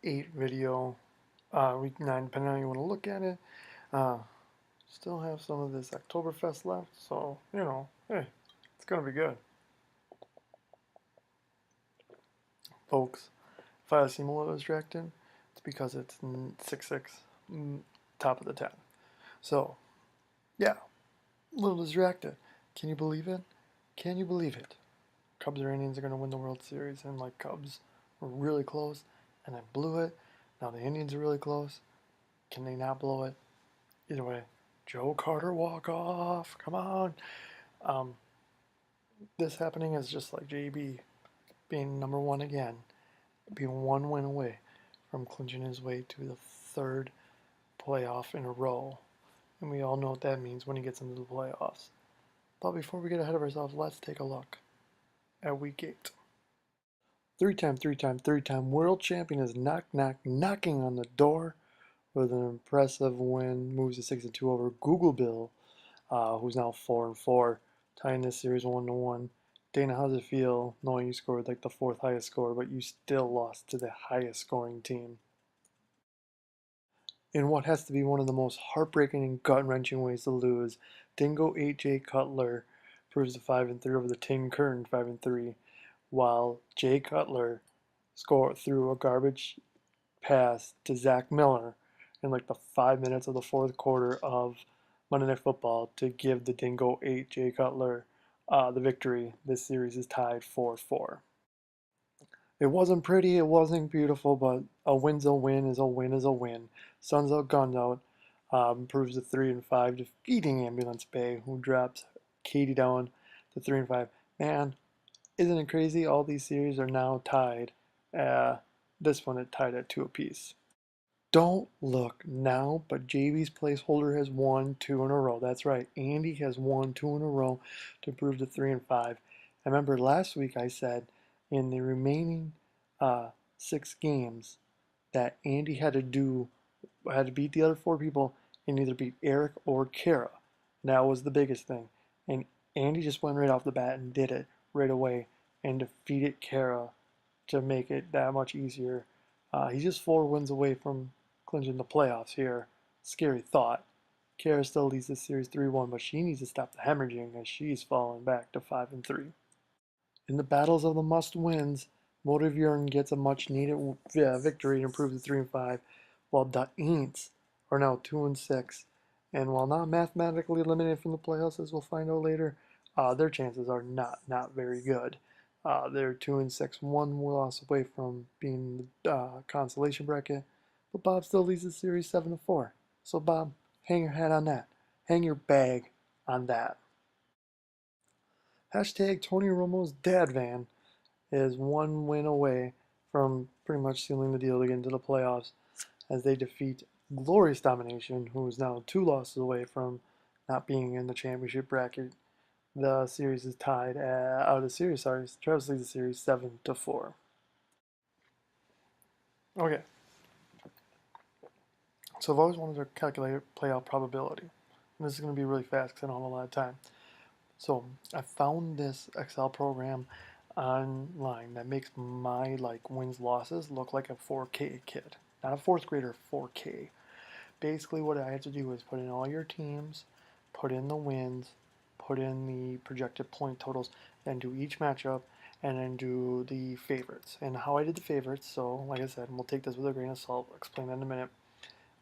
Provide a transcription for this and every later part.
8 video, week 9, depending on how you want to look at it. Uh, Still have some of this Oktoberfest left, so, hey, it's going to be good. Folks, if I seem a little distracted, it's because it's 6-6, top of the 10. So, yeah, a little distracted. Can you believe it? Can you believe it? Cubs or Indians are going to win the World Series, and like Cubs were really close, and I blew it. Now the Indians are really close. Can they not blow it? Either way, Joe Carter walk off. Come on. Um, this happening is just like JB being number one again, being one win away from clinching his way to the third playoff in a row. And we all know what that means when he gets into the playoffs. But before we get ahead of ourselves, let's take a look at week 8. Three-time world champion is knocking on the door with an impressive win. Moves to 6-2 over Google Bill, who's now 4-4, tying this series 1-1. Dana, how does it feel knowing you scored like the fourth highest score, but you still lost to the highest scoring team? In what has to be one of the most heartbreaking and gut-wrenching ways to lose, Dingo A.J. Cutler proves to 5-3 over the Tin Curtain 5-3, while Jay Cutler scored through a garbage pass to Zach Miller in like the 5 minutes of the fourth quarter of Monday Night Football to give the Dingo 8 Jay Cutler the victory. This series is tied 4-4. It wasn't pretty, it wasn't beautiful, but a win's a win is a win is a win. Suns out, guns out. Improves to 3-5, defeating Ambulance Bay, who drops Katie down to 3-5. Man, isn't it crazy? All these series are now tied. This one is tied at 2 apiece. Don't look now, but JB's placeholder has won 2 in a row. That's right, Andy has won 2 in a row to improve to 3-5. I remember last week I said in the remaining 6 games that Andy had to beat the other 4 people and either beat Eric or Kara. That was the biggest thing. And Andy just went right off the bat and did it right away and defeated Kara to make it that much easier. He's just 4 wins away from clinching the playoffs here. Scary thought. Kara still leads the series 3-1, but she needs to stop the hemorrhaging as she's fallen back to 5-3. In the battles of the must-wins, Motivjorn gets a much-needed victory to improve to 3-5, while the Aints are now 2-6. And while not mathematically eliminated from the playoffs, as we'll find out later, their chances are not very good. They're 2-6, 1 loss away from being the consolation bracket, but Bob still leads the series 7-4. So Bob, hang your hat on that. Hang your bag on that. Hashtag Tony Romo's dad van is 1 win away from pretty much sealing the deal to get into the playoffs as they defeat Glorious Domination, who is now 2 losses away from not being in the championship bracket. The series is tied out of the series. Sorry, Travis leads the series 7-4. Okay, so I've always wanted to calculate playoff probability. And this is going to be really fast because I don't have a lot of time. So I found this Excel program online that makes my wins losses look like a 4K kid, not a fourth grader, 4K. Basically, what I had to do is put in all your teams, put in the wins, put in the projected point totals, then do each matchup, and then do the favorites. And how I did the favorites, so like I said, we'll take this with a grain of salt. I'll explain that in a minute.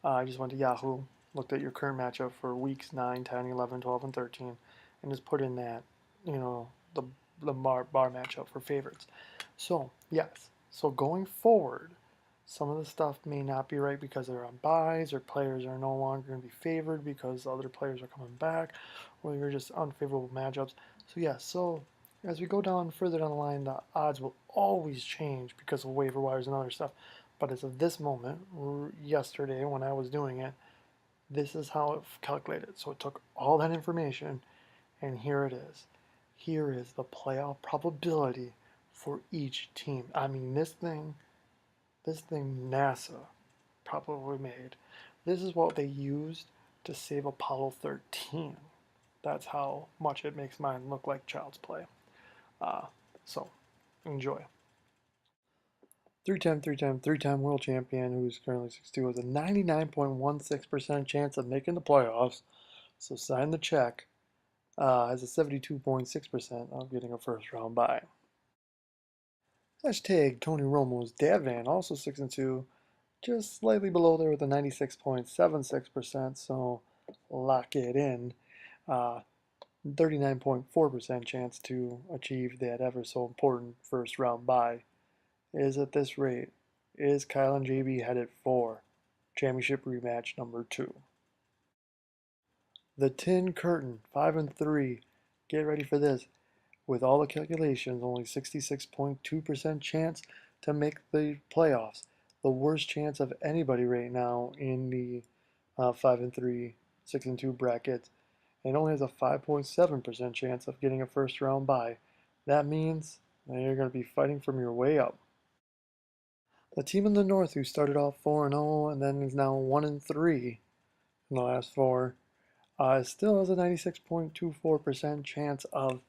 I just went to Yahoo, looked at your current matchup for weeks 9, 10, 11, 12, and 13, and just put in that, the bar matchup for favorites. So, yes. So going forward, some of the stuff may not be right because they're on buys or players are no longer going to be favored because other players are coming back or you're just unfavorable matchups. So, yes. So, as we go down further down the line, the odds will always change because of waiver wires and other stuff. But as of this moment, yesterday when I was doing it, this is how it calculated. So it took all that information, and here it is. Here is the playoff probability for each team. I mean, this thing NASA probably made. This is what they used to save Apollo 13. That's how much it makes mine look like child's play. So, enjoy. Three-time world champion who's currently 62 has a 99.16% chance of making the playoffs. So sign the check. Has a 72.6% of getting a first round bye. Hashtag Tony Romo's dad van, also 6-2, just slightly below there with a 96.76%. So lock it in. 39.4% chance to achieve that ever so important first round bye. Is at this rate, is Kyle and JB headed for championship rematch number 2? The Tin Curtain, 5-3. Get ready for this. With all the calculations, only 66.2% chance to make the playoffs. The worst chance of anybody right now in the 5-3, 6-2 bracket. And only has a 5.7% chance of getting a first round bye. That means that you're going to be fighting from your way up. The team in the North who started off 4-0 and then is now 1-3 in the last four still has a 96.24% chance of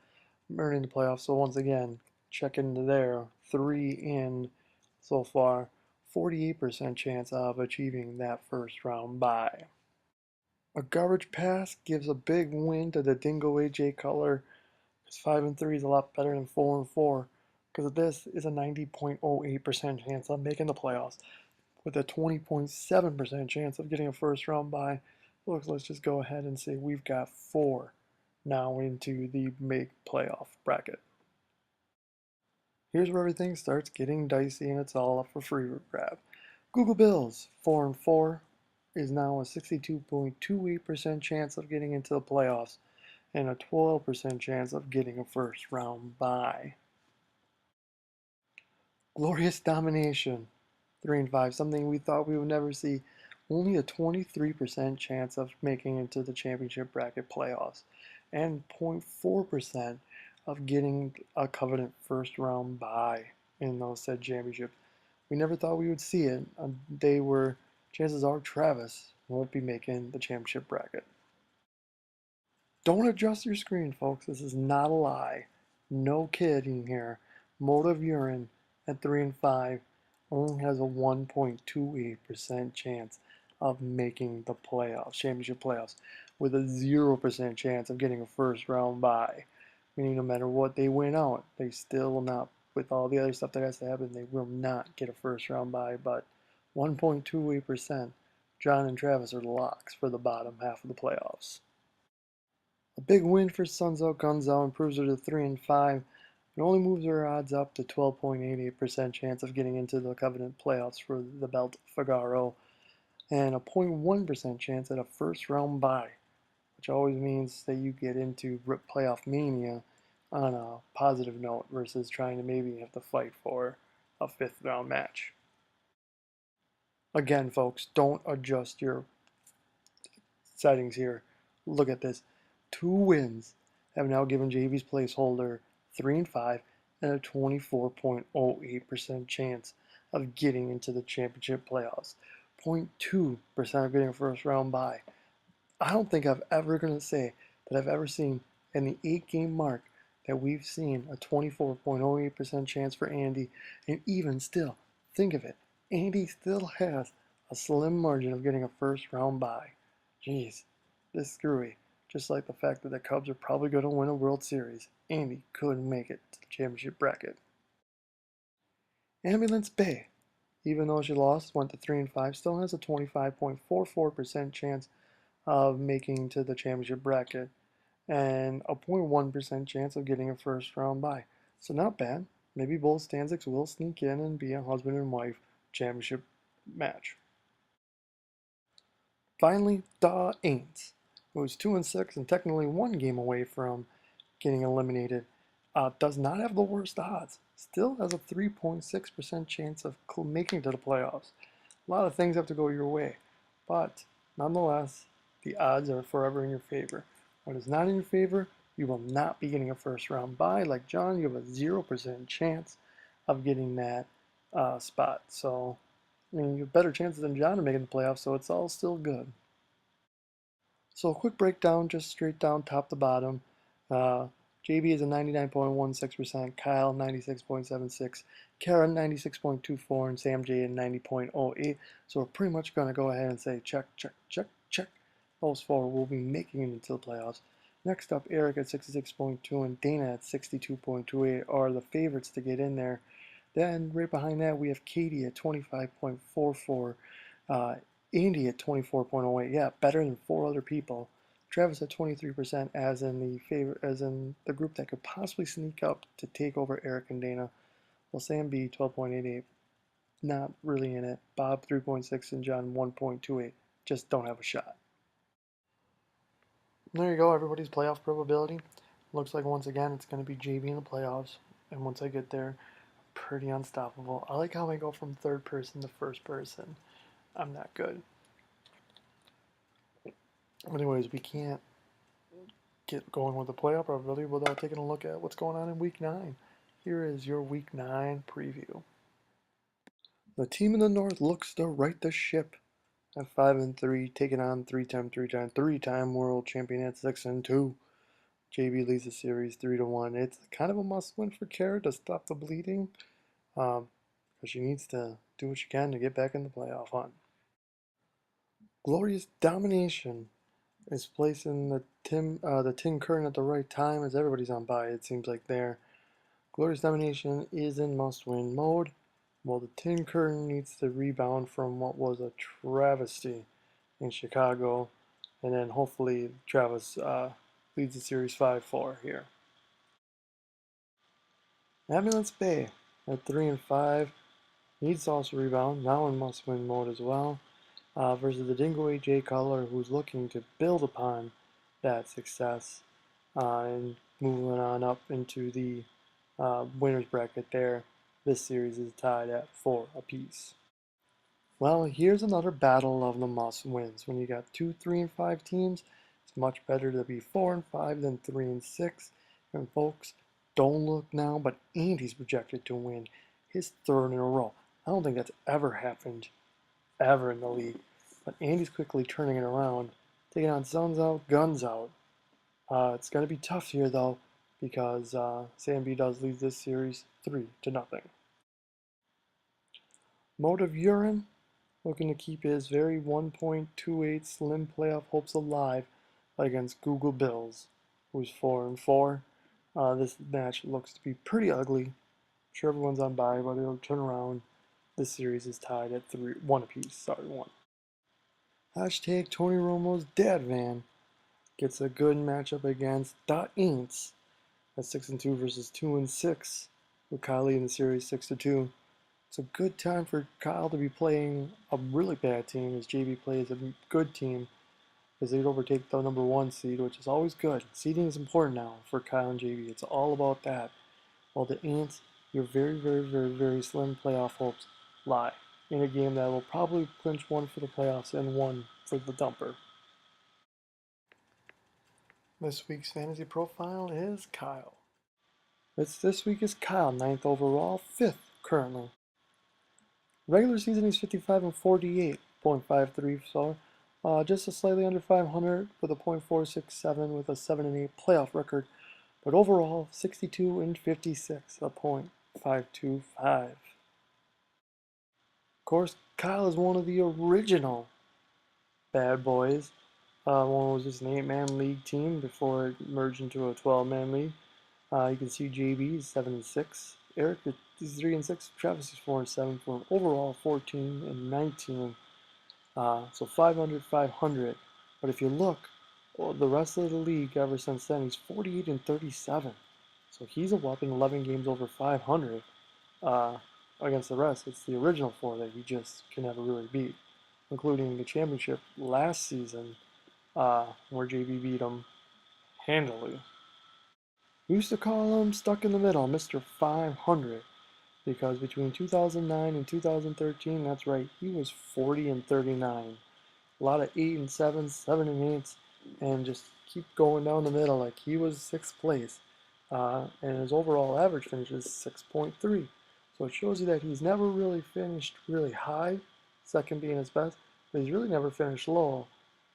earning the playoffs. So once again, check into there. 3 in so far. 48% chance of achieving that first round bye. A garbage pass gives a big win to the Dingo AJ Cutler. Because 5-3 is a lot better than 4-4. Because this is a 90.08% chance of making the playoffs, with a 20.7% chance of getting a first round bye. Let's just go ahead and say we've got 4 now into the make playoff bracket. Here's where everything starts getting dicey and it's all up for free grab. Google Bills, 4-4, is now a 62.28% chance of getting into the playoffs and a 12% chance of getting a first round bye. Glorious Domination, 3-5, something we thought we would never see. Only a 23% chance of making it to the championship bracket playoffs, and 0.4% of getting a Covenant first round bye in those said championships. We never thought we would see it a day where chances are Travis won't be making the championship bracket. Don't adjust your screen, folks. This is not a lie. No kidding here. Motive Urine at 3-5 only has a 1.28% chance of making the playoffs, championship playoffs, with a 0% chance of getting a first round bye. Meaning no matter what they win out, they still will not, with all the other stuff that has to happen, they will not get a first round bye. But 1.28%, John and Travis are locks for the bottom half of the playoffs. A big win for Suns Out Guns Out improves her to 3-5. It only moves her odds up to 12.88% chance of getting into the Covenant playoffs for the belt Figaro, and a 0.1% chance at a first round bye, which always means that you get into playoff mania on a positive note versus trying to maybe have to fight for a 5th round match. Again, folks, don't adjust your settings here. Look at this. 2 wins have now given JB's placeholder 3-5 and a 24.08% chance of getting into the championship playoffs. 0.2% of getting a first round bye. I don't think I've ever going to say that I've ever seen in the 8-game mark that we've seen a 24.08% chance for Andy, and even still, think of it, Andy still has a slim margin of getting a first round bye. Jeez, this screwy. Just like the fact that the Cubs are probably going to win a World Series, Andy couldn't make it to the championship bracket. Ambulance Bay, even though she lost, went to 3-5, still has a 25.44% chance of making to the championship bracket and a 0.1% chance of getting a first round bye. So not bad. Maybe both Stanczyks will sneak in and be a husband and wife championship match. Finally, the Aints, who is 2-6 and technically 1 game away from getting eliminated, does not have the worst odds. Still has a 3.6% chance of making it to the playoffs. A lot of things have to go your way, but nonetheless, the odds are forever in your favor. What is not in your favor, you will not be getting a first round bye. Like John, you have a 0% chance of getting that spot. So, I mean, you have better chances than John of making the playoffs, so it's all still good. So a quick breakdown, just straight down top to bottom. JB is a 99.16%, Kyle 96.76, Karen 96.24, and Sam J at 90.08. So we're pretty much going to go ahead and say check, check, check, check. Those four will be making it into the playoffs. Next up, Eric at 66.2 and Dana at 62.28 are the favorites to get in there. Then right behind that, we have Katie at 25.44, Andy at 24.08. Yeah, better than four other people. Travis at 23% as in the group that could possibly sneak up to take over Eric and Dana. Well, Sam B 12.88, not really in it. Bob 3.6 and John 1.28, just don't have a shot. There you go, everybody's playoff probability. Looks like once again it's going to be JB in the playoffs, and once I get there, pretty unstoppable. I like how I go from third person to first person. I'm that good. Anyways, we can't get going with the playoff probability without taking a look at what's going on in Week 9. Here is your Week 9 preview. The team in the North looks to right the ship at 5-3, taking on three-time world champion at 6-2. JB leads the series 3-1. It's kind of a must-win for Kara to stop the bleeding, because she needs to do what she can to get back in the playoff hunt. Glorious Domination is placing the Tin Curtain at the right time as everybody's on bye. It seems like there. Glorious Domination is in must-win mode, while the Tin Curtain needs to rebound from what was a travesty in Chicago, and then hopefully Travis leads the series 5-4 here. Ambulance Bay at 3-5 needs to also rebound, now in must-win mode as well. Versus the Dingo AJ Cutler, who's looking to build upon that success and moving on up into the winner's bracket there. This series is tied at 4 apiece. Well, here's another battle of the must-wins. When you got 2, 3, and 5 teams, it's much better to be 4 and 5 than 3 and 6. And folks, don't look now, but Andy's projected to win his third in a row. I don't think that's ever happened ever in the league. But Andy's quickly turning it around, taking on Suns Out, Guns Out. It's going to be tough here, though, because Sam B does lead this series 3-0. Motive Urine looking to keep his very 1.28 slim playoff hopes alive against Google Bills, who's 4-4. This match looks to be pretty ugly. I'm sure everyone's on bye, but it'll turn around. This series is tied at 1 apiece. One. Hashtag Tony Romo's dad van gets a good matchup against The Aints at 6-2 versus 2-6, with Kyle in the series 6-2. It's a good time for Kyle to be playing a really bad team as JB plays a good team as they'd overtake the number 1 seed, which is always good. Seeding is important now for Kyle and JB. It's all about that. While the Aints, your very, very, very, very slim playoff hopes lie in a game that will probably clinch one for the playoffs and one for the dumper. This week's fantasy profile is Kyle. This week is Kyle, 9th overall, 5th currently. Regular season he's 55 and 48.53, so just a slightly under 500 with a .467 with a 7-8 playoff record, but overall 62 and 56, a .525. Of course, Kyle is one of the original bad boys. One was just an 8-man league team before it merged into a 12-man league. You can see JB is 7-6, Eric is 3-6, Travis is 4-7 for an overall 14 and 19. So 500, 500. But if you look, the rest of the league ever since then, he's 48 and 37. So he's a whopping 11 games over 500 against the rest. It's the original 4 that he just can never really beat, including the championship last season, where JB beat him handily. We used to call him stuck in the middle, Mr. 500, because between 2009 and 2013, that's right, he was 40 and 39. A lot of 8 and 7s, 7 and 8s, and just keep going down the middle like he was 6th place. And his overall average finish is 6.3. So it shows you that he's never really finished really high, 2nd being his best, but he's really never finished low,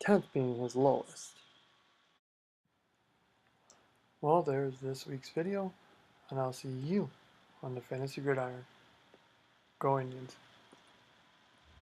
10th being his lowest. Well, there's this week's video, and I'll see you on the Fantasy Gridiron. Go Indians.